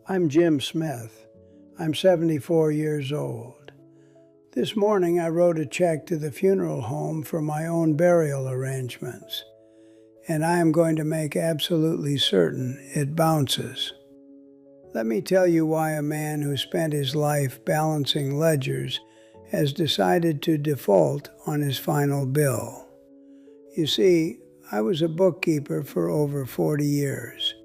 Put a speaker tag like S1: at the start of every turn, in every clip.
S1: I'm Jim Smith. I'm 74 years old. This morning I wrote a check to the funeral home for my own burial arrangements, and I am going to make absolutely certain it bounces. Let me tell you why a man who spent his life balancing ledgers has decided to default on his final bill. You see, I was a bookkeeper for over 40 years.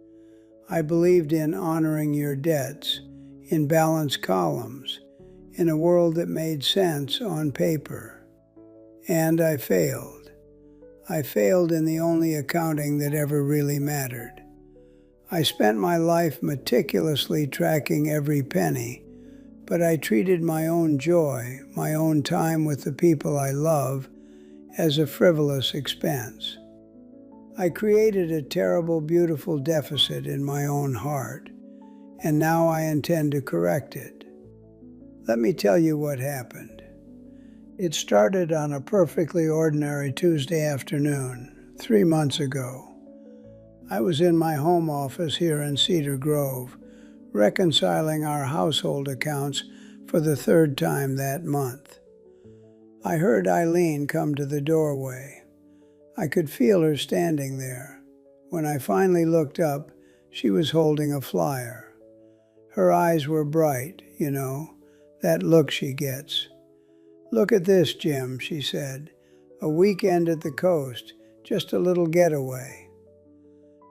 S1: I believed in honoring your debts, in balanced columns, in a world that made sense on paper. And I failed. I failed in the only accounting that ever really mattered. I spent my life meticulously tracking every penny, but I treated my own joy, my own time with the people I love, as a frivolous expense. I created a terrible, beautiful deficit in my own heart, and now I intend to correct it. Let me tell you what happened. It started on a perfectly ordinary Tuesday afternoon, 3 months ago. I was in my home office here in Cedar Grove, reconciling our household accounts for the third time that month. I heard Eileen come to the doorway. I could feel her standing there. When I finally looked up, she was holding a flyer. Her eyes were bright, that look she gets. "Look at this, Jim," she said. "A weekend at the coast, just a little getaway."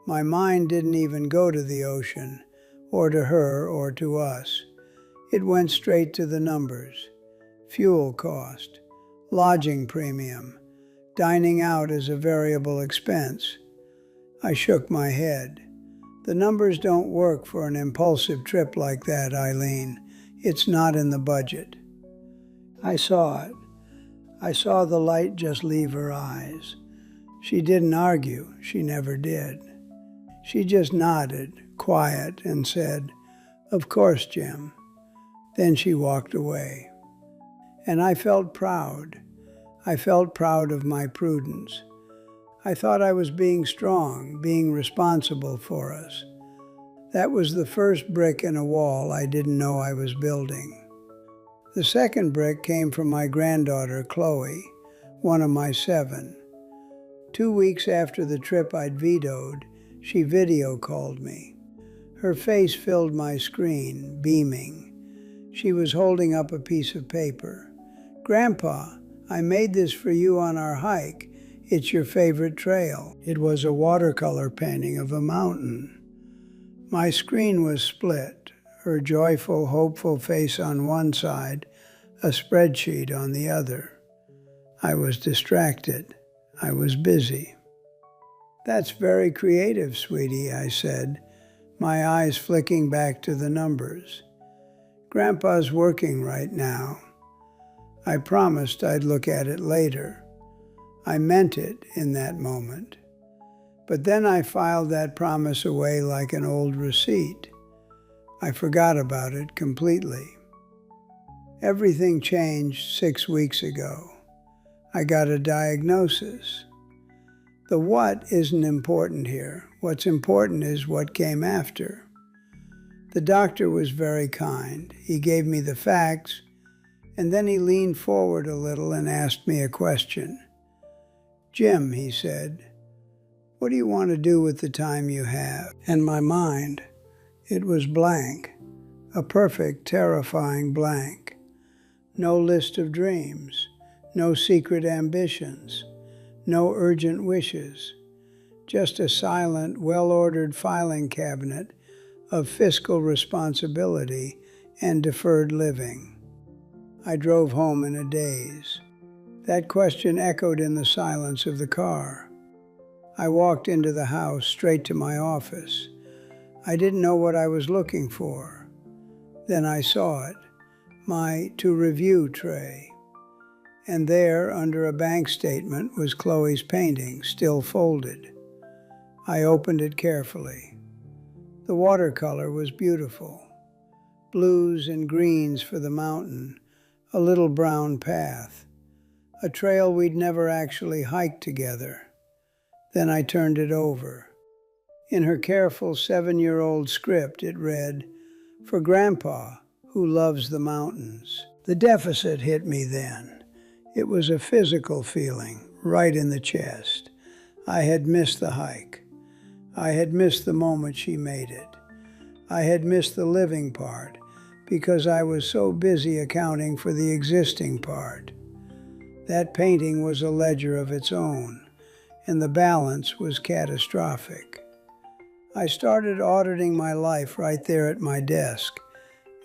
S1: My mind didn't even go to the ocean, or to her, or to us. It went straight to the numbers. Fuel cost, lodging premium, dining out as a variable expense. I shook my head. "The numbers don't work for an impulsive trip like that, Eileen. It's not in the budget." I saw it. I saw the light just leave her eyes. She didn't argue. She never did. She just nodded, quiet, and said, "Of course, Jim." Then she walked away. And I felt proud. I felt proud of my prudence. I thought I was being strong, being responsible for us. That was the first brick in a wall I didn't know I was building. The second brick came from my granddaughter, Chloe, one of my 7. 2 weeks after the trip I'd vetoed, she video called me. Her face filled my screen, beaming. She was holding up a piece of paper. "Grandpa, I made this for you on our hike. It's your favorite trail." It was a watercolor painting of a mountain. My screen was split, her joyful, hopeful face on one side, a spreadsheet on the other. I was distracted. I was busy. "That's very creative, sweetie," I said, my eyes flicking back to the numbers. "Grandpa's working right now." I promised I'd look at it later. I meant it in that moment. But then I filed that promise away like an old receipt. I forgot about it completely. Everything changed 6 weeks ago. I got a diagnosis. The what isn't important here. What's important is what came after. The doctor was very kind. He gave me the facts, and then he leaned forward a little and asked me a question. "Jim," he said, "what do you want to do with the time you have?" And my mind, it was blank, a perfect, terrifying blank. No list of dreams, no secret ambitions, no urgent wishes, just a silent, well-ordered filing cabinet of fiscal responsibility and deferred living. I drove home in a daze. That question echoed in the silence of the car. I walked into the house, straight to my office. I didn't know what I was looking for. Then I saw it, my to review tray. And there, under a bank statement, was Chloe's painting, still folded. I opened it carefully. The watercolor was beautiful. Blues and greens for the mountain, a little brown path, a trail we'd never actually hiked together. Then I turned it over. In her careful 7-year-old script, it read, for Grandpa, who loves the mountains. The deficit hit me then. It was a physical feeling, right in the chest. I had missed the hike. I had missed the moment she made it. I had missed the living part because I was so busy accounting for the existing part. That painting was a ledger of its own, and the balance was catastrophic. I started auditing my life right there at my desk,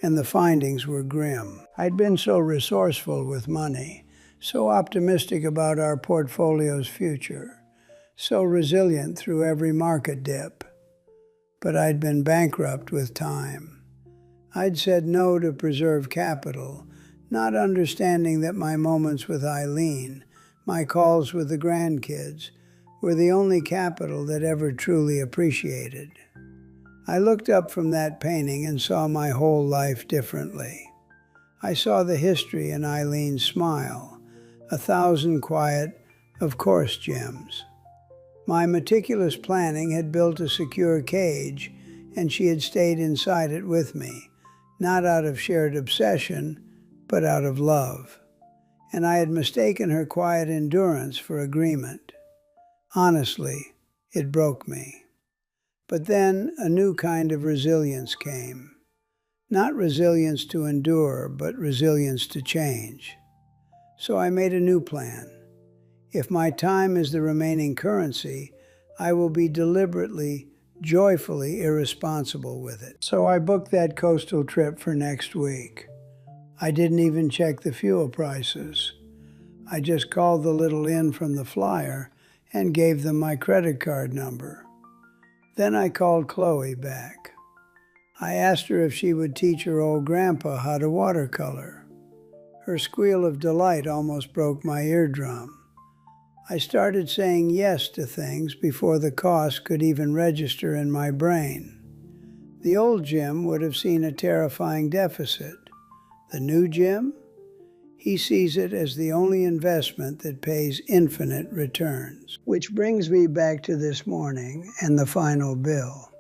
S1: and the findings were grim. I'd been so resourceful with money, so optimistic about our portfolio's future, so resilient through every market dip. But I'd been bankrupt with time. I'd said no to preserve capital, not understanding that my moments with Eileen, my calls with the grandkids, were the only capital that ever truly appreciated. I looked up from that painting and saw my whole life differently. I saw the history in Eileen's smile, 1,000 quiet, of course, gems. My meticulous planning had built a secure cage, and she had stayed inside it with me, not out of shared obsession, but out of love. And I had mistaken her quiet endurance for agreement. Honestly, it broke me. But then a new kind of resilience came. Not resilience to endure, but resilience to change. So I made a new plan. If my time is the remaining currency, I will be deliberately, joyfully irresponsible with it. So I booked that coastal trip for next week. I didn't even check the fuel prices. I just called the little inn from the flyer and gave them my credit card number. Then I called Chloe back. I asked her if she would teach her old grandpa how to watercolor. Her squeal of delight almost broke my eardrum. I started saying yes to things before the cost could even register in my brain. The old Jim would have seen a terrifying deficit. The new Jim? He sees it as the only investment that pays infinite returns. Which brings me back to this morning and the final bill.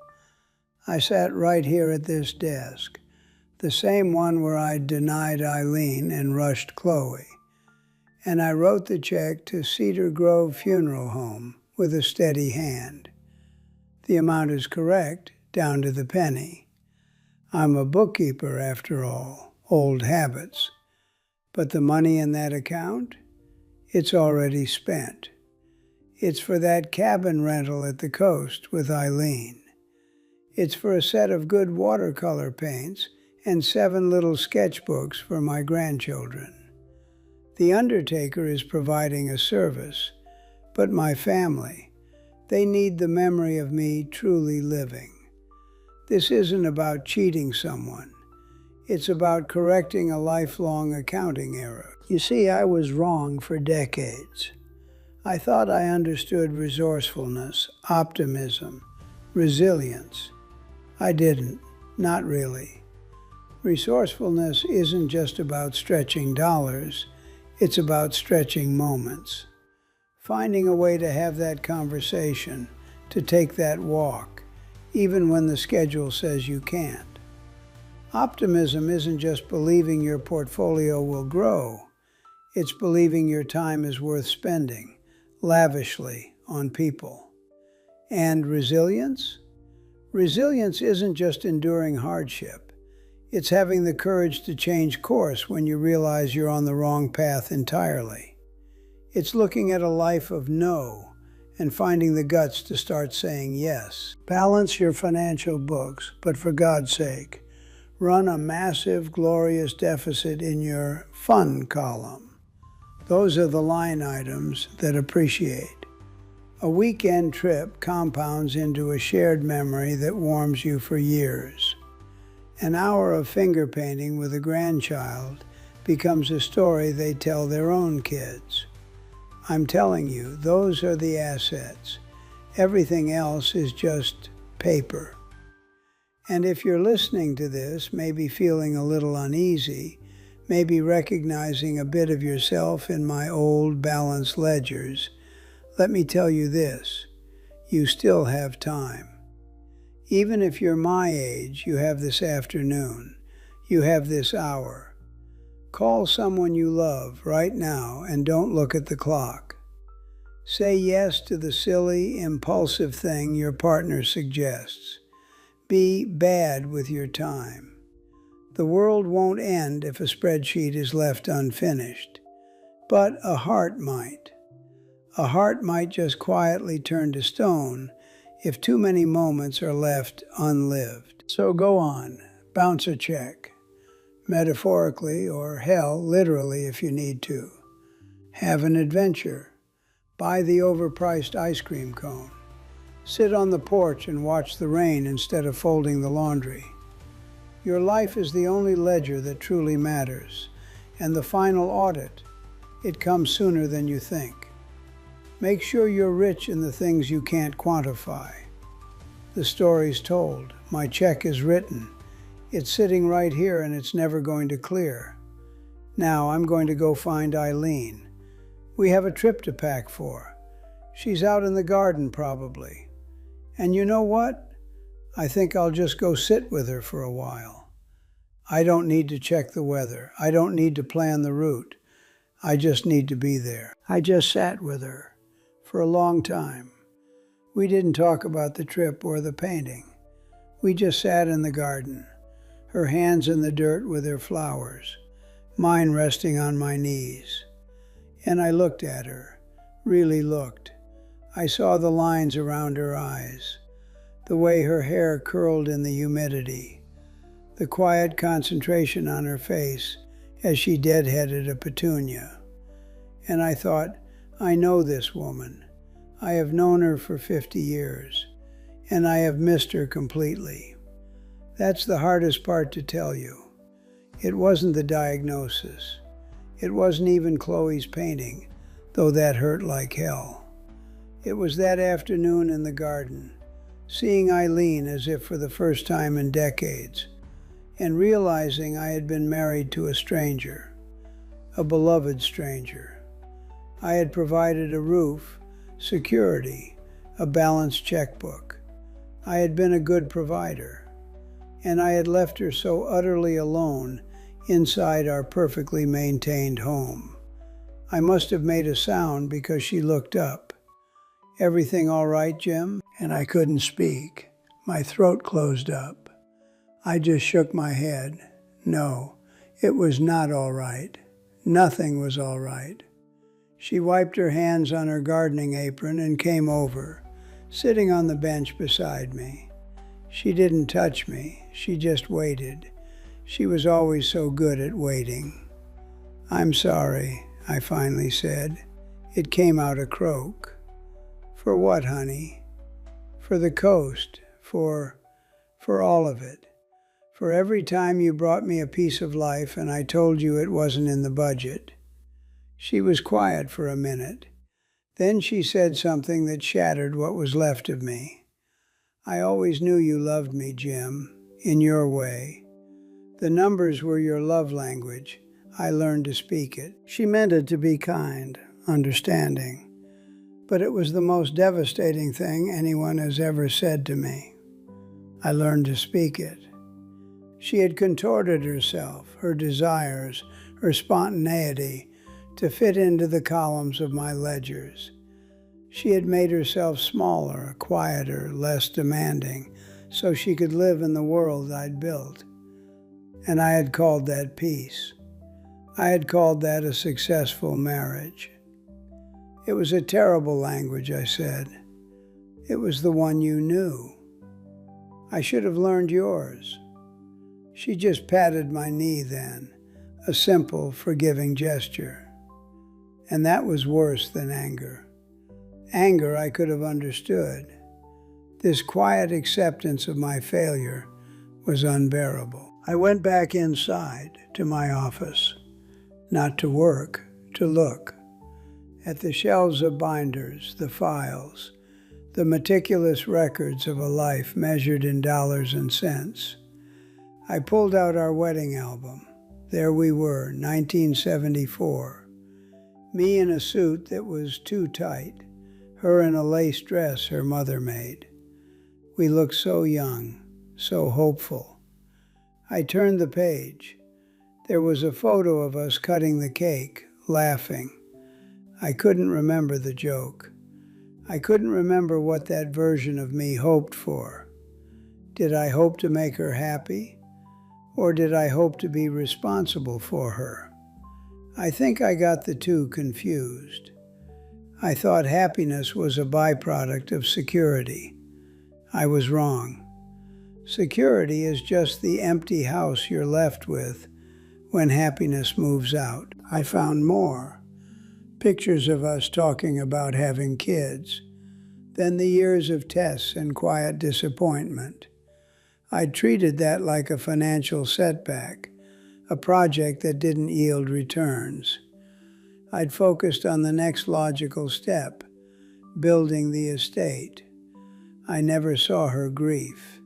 S1: I sat right here at this desk, the same one where I denied Eileen and rushed Chloe. And I wrote the check to Cedar Grove Funeral Home with a steady hand. The amount is correct, down to the penny. I'm a bookkeeper, after all, old habits. But the money in that account, it's already spent. It's for that cabin rental at the coast with Eileen. It's for a set of good watercolor paints and 7 little sketchbooks for my grandchildren. The Undertaker is providing a service, but my family, they need the memory of me truly living. This isn't about cheating someone. It's about correcting a lifelong accounting error. You see, I was wrong for decades. I thought I understood resourcefulness, optimism, resilience. I didn't, not really. Resourcefulness isn't just about stretching dollars, it's about stretching moments. Finding a way to have that conversation, to take that walk, even when the schedule says you can't. Optimism isn't just believing your portfolio will grow. It's believing your time is worth spending, lavishly, on people. And resilience? Resilience isn't just enduring hardship. It's having the courage to change course when you realize you're on the wrong path entirely. It's looking at a life of no and finding the guts to start saying yes. Balance your financial books, but for God's sake, run a massive, glorious deficit in your fun column. Those are the line items that appreciate. A weekend trip compounds into a shared memory that warms you for years. An hour of finger painting with a grandchild becomes a story they tell their own kids. I'm telling you, those are the assets. Everything else is just paper. And if you're listening to this, maybe feeling a little uneasy, maybe recognizing a bit of yourself in my old balanced ledgers, let me tell you this, you still have time. Even if you're my age, you have this afternoon. You have this hour. Call someone you love right now and don't look at the clock. Say yes to the silly, impulsive thing your partner suggests. Be bad with your time. The world won't end if a spreadsheet is left unfinished, but a heart might. A heart might just quietly turn to stone if too many moments are left unlived. So go on, bounce a check, metaphorically or hell, literally if you need to. Have an adventure. Buy the overpriced ice cream cone. Sit on the porch and watch the rain instead of folding the laundry. Your life is the only ledger that truly matters, and the final audit, it comes sooner than you think. Make sure you're rich in the things you can't quantify. The story's told. My check is written. It's sitting right here and it's never going to clear. Now I'm going to go find Eileen. We have a trip to pack for. She's out in the garden probably. And you know what? I think I'll just go sit with her for a while. I don't need to check the weather. I don't need to plan the route. I just need to be there. I just sat with her for a long time. We didn't talk about the trip or the painting. We just sat in the garden, her hands in the dirt with her flowers, mine resting on my knees. And I looked at her, really looked. I saw the lines around her eyes, the way her hair curled in the humidity, the quiet concentration on her face as she deadheaded a petunia. And I thought, I know this woman. I have known her for 50 years, and I have missed her completely. That's the hardest part to tell you. It wasn't the diagnosis. It wasn't even Chloe's painting, though that hurt like hell. It was that afternoon in the garden, seeing Eileen as if for the first time in decades, and realizing I had been married to a stranger, a beloved stranger. I had provided a roof, security, a balanced checkbook. I had been a good provider, and I had left her so utterly alone inside our perfectly maintained home. I must have made a sound because she looked up. "Everything all right, Jim?" And I couldn't speak. My throat closed up. I just shook my head. No, it was not all right. Nothing was all right. She wiped her hands on her gardening apron and came over, sitting on the bench beside me. She didn't touch me. She just waited. She was always so good at waiting. "I'm sorry," I finally said. It came out a croak. "For what, honey?" "For the coast, for all of it. For every time you brought me a piece of life and I told you it wasn't in the budget." She was quiet for a minute. Then she said something that shattered what was left of me. "I always knew you loved me, Jim, in your way. The numbers were your love language. I learned to speak it." She meant it to be kind, understanding. But it was the most devastating thing anyone has ever said to me. I learned to speak it. She had contorted herself, her desires, her spontaneity, to fit into the columns of my ledgers. She had made herself smaller, quieter, less demanding, so she could live in the world I'd built. And I had called that peace. I had called that a successful marriage. "It was a terrible language," I said. "It was the one you knew. I should have learned yours." She just patted my knee then, a simple, forgiving gesture. And that was worse than anger. Anger I could have understood. This quiet acceptance of my failure was unbearable. I went back inside to my office, not to work, to look. At the shelves of binders, the files, the meticulous records of a life measured in dollars and cents. I pulled out our wedding album. There we were, 1974. Me in a suit that was too tight, her in a lace dress her mother made. We looked so young, so hopeful. I turned the page. There was a photo of us cutting the cake, laughing. I couldn't remember the joke. I couldn't remember what that version of me hoped for. Did I hope to make her happy? Or did I hope to be responsible for her? I think I got the two confused. I thought happiness was a byproduct of security. I was wrong. Security is just the empty house you're left with when happiness moves out. I found more. Pictures of us talking about having kids. Then the years of tests and quiet disappointment. I'd treated that like a financial setback, a project that didn't yield returns. I'd focused on the next logical step, building the estate. I never saw her grief.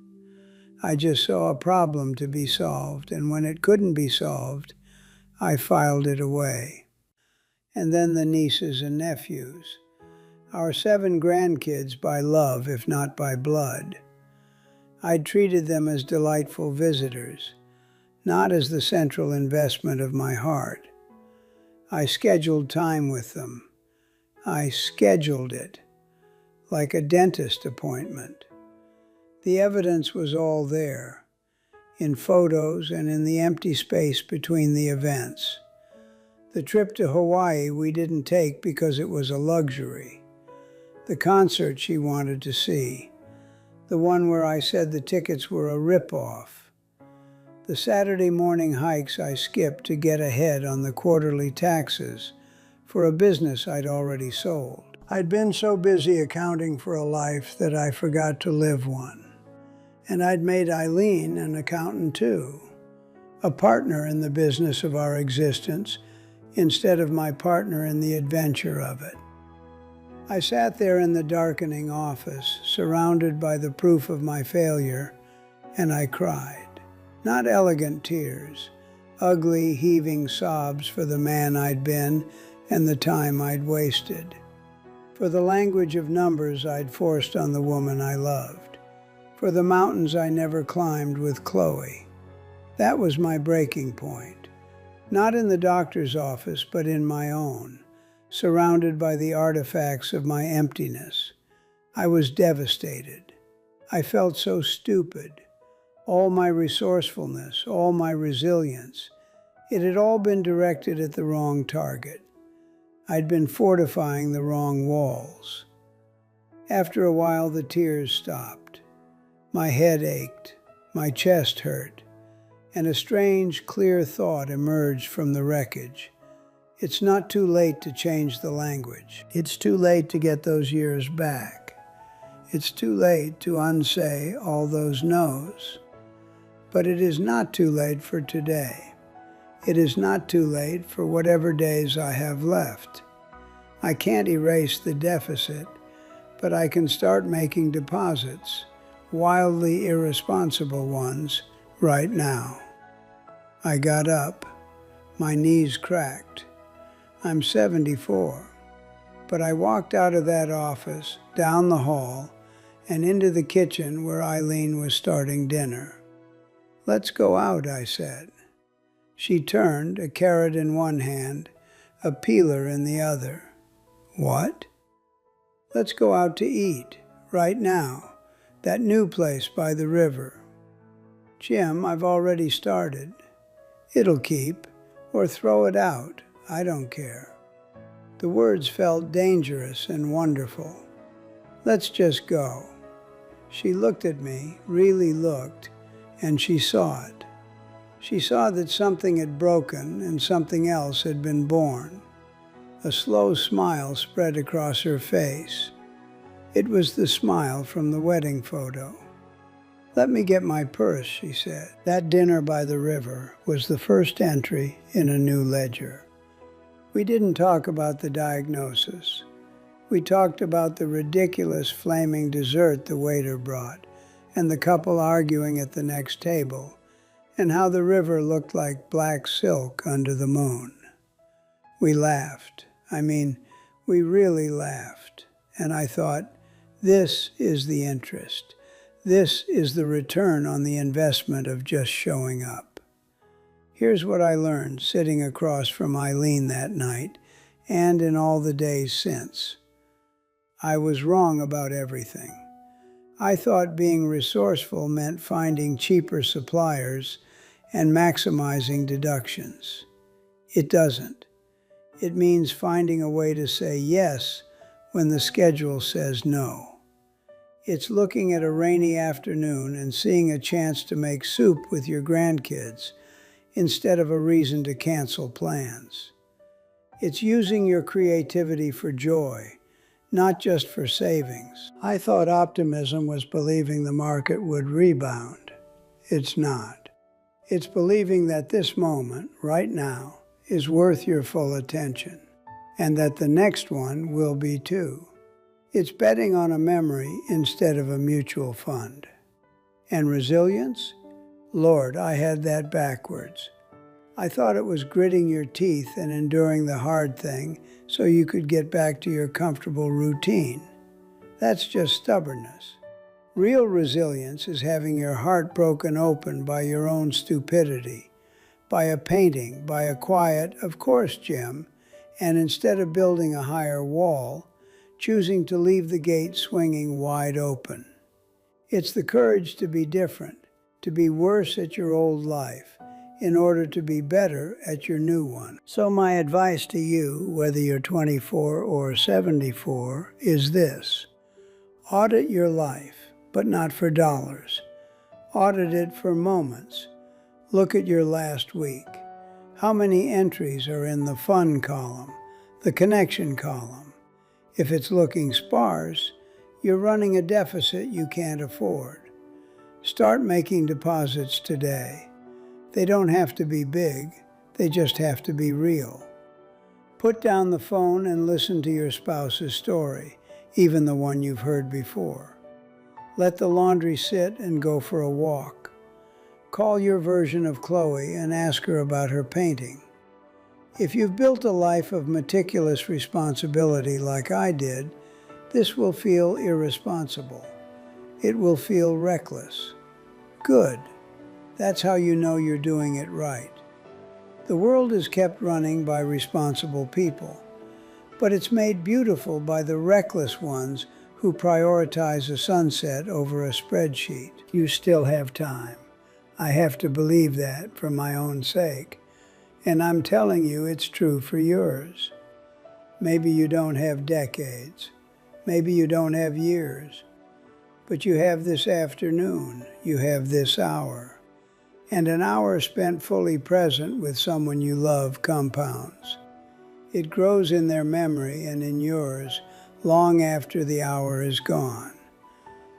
S1: I just saw a problem to be solved, and when it couldn't be solved, I filed it away. And then the nieces and nephews. Our 7 grandkids by love, if not by blood. I'd treated them as delightful visitors, not as the central investment of my heart. I scheduled time with them. I scheduled it, like a dentist appointment. The evidence was all there, in photos and in the empty space between the events. The trip to Hawaii we didn't take because it was a luxury. The concert she wanted to see, the one where I said the tickets were a rip-off. The Saturday morning hikes I skipped to get ahead on the quarterly taxes for a business I'd already sold. I'd been so busy accounting for a life that I forgot to live one. And I'd made Eileen an accountant too, a partner in the business of our existence instead of my partner in the adventure of it. I sat there in the darkening office, surrounded by the proof of my failure, and I cried. Not elegant tears, ugly, heaving sobs for the man I'd been and the time I'd wasted, for the language of numbers I'd forced on the woman I loved, for the mountains I never climbed with Chloe. That was my breaking point, not in the doctor's office, but in my own, surrounded by the artifacts of my emptiness. I was devastated. I felt so stupid. All my resourcefulness, all my resilience, it had all been directed at the wrong target. I'd been fortifying the wrong walls. After a while, the tears stopped. My head ached, my chest hurt, and a strange, clear thought emerged from the wreckage. It's not too late to change the language. It's too late to get those years back. It's too late to unsay all those no's. But it is not too late for today. It is not too late for whatever days I have left. I can't erase the deficit, but I can start making deposits, wildly irresponsible ones, right now. I got up. My knees cracked. I'm 74, but I walked out of that office, down the hall, and into the kitchen where Eileen was starting dinner. "Let's go out," I said. She turned, a carrot in one hand, a peeler in the other. "What?" "Let's go out to eat, right now, that new place by the river." "Jim, I've already started." "It'll keep, or throw it out. I don't care." The words felt dangerous and wonderful. "Let's just go." She looked at me, really looked, and she saw it. She saw that something had broken and something else had been born. A slow smile spread across her face. It was the smile from the wedding photo. "Let me get my purse," she said. That dinner by the river was the first entry in a new ledger. We didn't talk about the diagnosis. We talked about the ridiculous flaming dessert the waiter brought, and the couple arguing at the next table, and how the river looked like black silk under the moon. We laughed. We really laughed. And I thought, this is the interest. This is the return on the investment of just showing up. Here's what I learned sitting across from Eileen that night and in all the days since. I was wrong about everything. I thought being resourceful meant finding cheaper suppliers and maximizing deductions. It doesn't. It means finding a way to say yes when the schedule says no. It's looking at a rainy afternoon and seeing a chance to make soup with your grandkids instead of a reason to cancel plans. It's using your creativity for joy, not just for savings. I thought optimism was believing the market would rebound. It's not. It's believing that this moment, right now, is worth your full attention, and that the next one will be too. It's betting on a memory instead of a mutual fund. And resilience? Lord, I had that backwards. I thought it was gritting your teeth and enduring the hard thing so you could get back to your comfortable routine. That's just stubbornness. Real resilience is having your heart broken open by your own stupidity, by a painting, by a quiet, "Of course, Jim," and instead of building a higher wall, choosing to leave the gate swinging wide open. It's the courage to be different, to be worse at your old life, in order to be better at your new one. So my advice to you, whether you're 24 or 74, is this. Audit your life, but not for dollars. Audit it for moments. Look at your last week. How many entries are in the fun column, the connection column? If it's looking sparse, you're running a deficit you can't afford. Start making deposits today. They don't have to be big, they just have to be real. Put down the phone and listen to your spouse's story, even the one you've heard before. Let the laundry sit and go for a walk. Call your version of Chloe and ask her about her painting. If you've built a life of meticulous responsibility like I did, this will feel irresponsible. It will feel reckless. Good. That's how you know you're doing it right. The world is kept running by responsible people, but it's made beautiful by the reckless ones who prioritize a sunset over a spreadsheet. You still have time. I have to believe that for my own sake. And I'm telling you it's true for yours. Maybe you don't have decades. Maybe you don't have years. But you have this afternoon. You have this hour. And an hour spent fully present with someone you love compounds. It grows in their memory and in yours long after the hour is gone.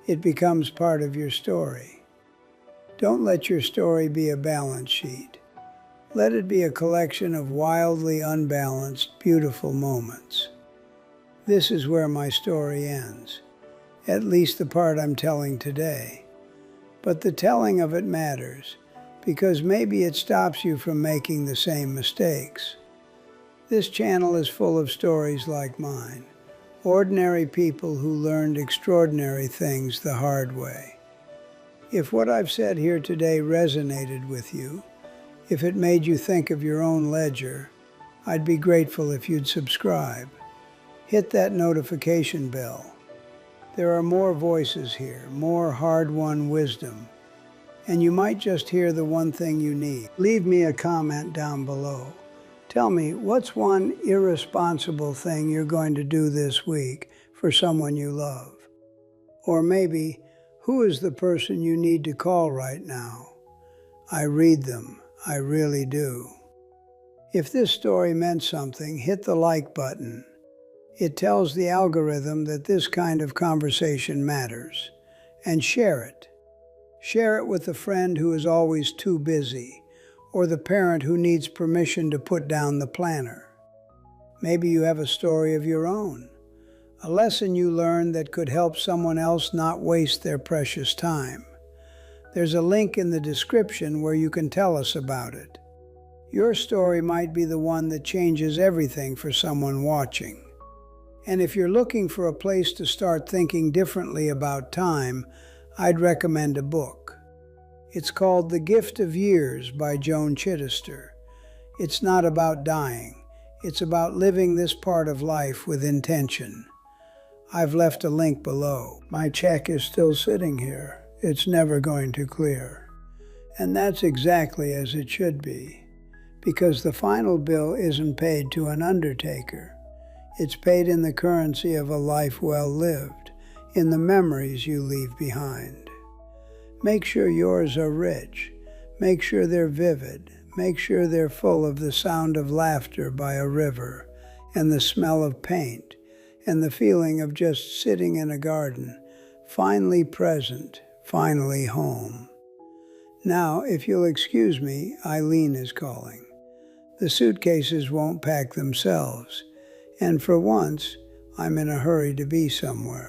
S1: It becomes part of your story. Don't let your story be a balance sheet. Let it be a collection of wildly unbalanced, beautiful moments. This is where my story ends, at least the part I'm telling today. But the telling of it matters, because maybe it stops you from making the same mistakes. This channel is full of stories like mine, ordinary people who learned extraordinary things the hard way. If what I've said here today resonated with you, if it made you think of your own ledger, I'd be grateful if you'd subscribe. Hit that notification bell. There are more voices here, more hard-won wisdom, and you might just hear the one thing you need. Leave me a comment down below. Tell me, what's one irresponsible thing you're going to do this week for someone you love? Or maybe, who is the person you need to call right now? I read them. I really do. If this story meant something, hit the like button. It tells the algorithm that this kind of conversation matters. And share it. Share it with a friend who is always too busy, or the parent who needs permission to put down the planner. Maybe you have a story of your own, a lesson you learned that could help someone else not waste their precious time. There's a link in the description where you can tell us about it. Your story might be the one that changes everything for someone watching. And if you're looking for a place to start thinking differently about time, I'd recommend a book. It's called The Gift of Years by Joan Chittister. It's not about dying. It's about living this part of life with intention. I've left a link below. My check is still sitting here. It's never going to clear. And that's exactly as it should be, because the final bill isn't paid to an undertaker. It's paid in the currency of a life well lived, in the memories you leave behind. Make sure yours are rich. Make sure they're vivid. Make sure they're full of the sound of laughter by a river, and the smell of paint, and the feeling of just sitting in a garden, finally present, finally home. Now, if you'll excuse me, Eileen is calling. The suitcases won't pack themselves, and for once, I'm in a hurry to be somewhere.